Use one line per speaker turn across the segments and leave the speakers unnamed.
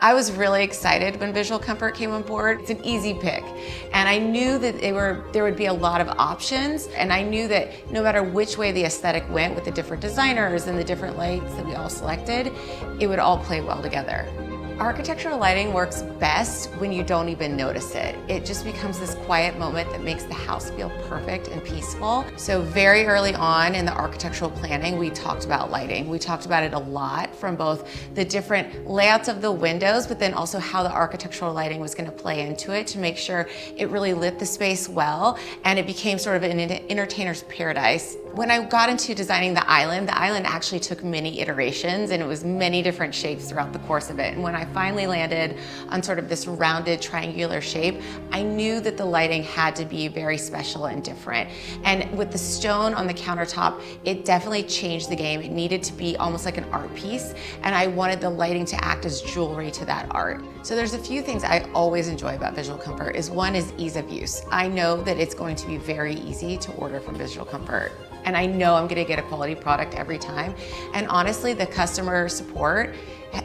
I was really excited when Visual Comfort came on board. It's an easy pick. And I knew that there would be a lot of options. And I knew that no matter which way the aesthetic went with the different designers and the different lights that we all selected, it would all play well together. Architectural lighting works best when you don't even notice it. It just becomes this quiet moment that makes the house feel perfect and peaceful. So very early on in the architectural planning, we talked about lighting. We talked about it a lot, from both the different layouts of the windows, but then also how the architectural lighting was going to play into it to make sure it really lit the space well, and it became sort of an entertainer's paradise. When I got into designing the island actually took many iterations, and it was many different shapes throughout the course of it. And when I finally landed on sort of this rounded triangular shape, I knew that the lighting had to be very special and different. And with the stone on the countertop, it definitely changed the game. It needed to be almost like an art piece, and I wanted the lighting to act as jewelry to that art. So there's a few things I always enjoy about Visual Comfort. One is ease of use. I know that it's going to be very easy to order from Visual Comfort, and I know I'm gonna get a quality product every time. And honestly, the customer support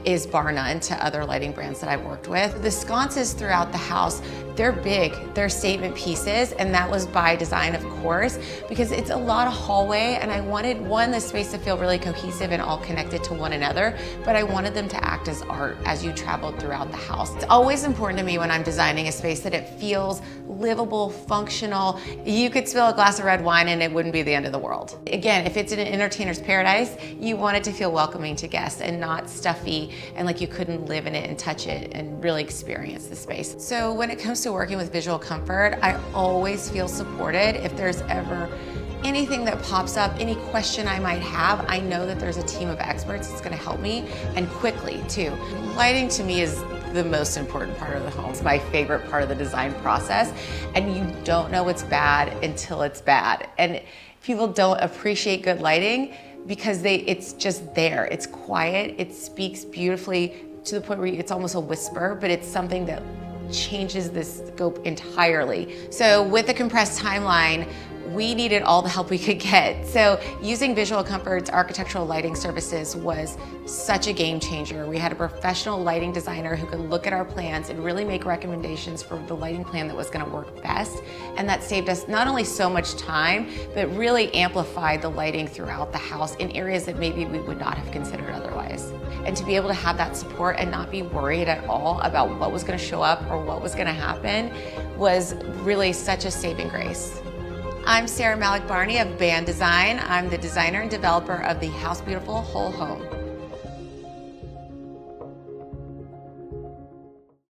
is bar none to other lighting brands that I've worked with. The sconces throughout the house, they're big, they're statement pieces, and that was by design, of course, because it's a lot of hallway, and I wanted, the space to feel really cohesive and all connected to one another, but I wanted them to act as art as you traveled throughout the house. It's always important to me when I'm designing a space that it feels livable, functional. You could spill a glass of red wine and it wouldn't be the end of the world. Again, if it's an entertainer's paradise, you want it to feel welcoming to guests and not stuffy and like you couldn't live in it and touch it and really experience the space. So when it comes to working with Visual Comfort, I always feel supported. If there's ever anything that pops up, any question I might have, I know that there's a team of experts that's gonna help me, and quickly too. Lighting to me is the most important part of the home. It's my favorite part of the design process, and you don't know it's bad until it's bad. And people don't appreciate good lighting because it's just there. It's quiet, it speaks beautifully to the point where it's almost a whisper, but it's something that changes the scope entirely. So with the compressed timeline, we needed all the help we could get. So using Visual Comfort's architectural lighting services was such a game changer. We had a professional lighting designer who could look at our plans and really make recommendations for the lighting plan that was gonna work best. And that saved us not only so much time, but really amplified the lighting throughout the house in areas that maybe we would not have considered otherwise. And to be able to have that support and not be worried at all about what was gonna show up or what was gonna happen was really such a saving grace. I'm Sarah Malik Barney of Band Design. I'm the designer and developer of the House Beautiful Whole Home.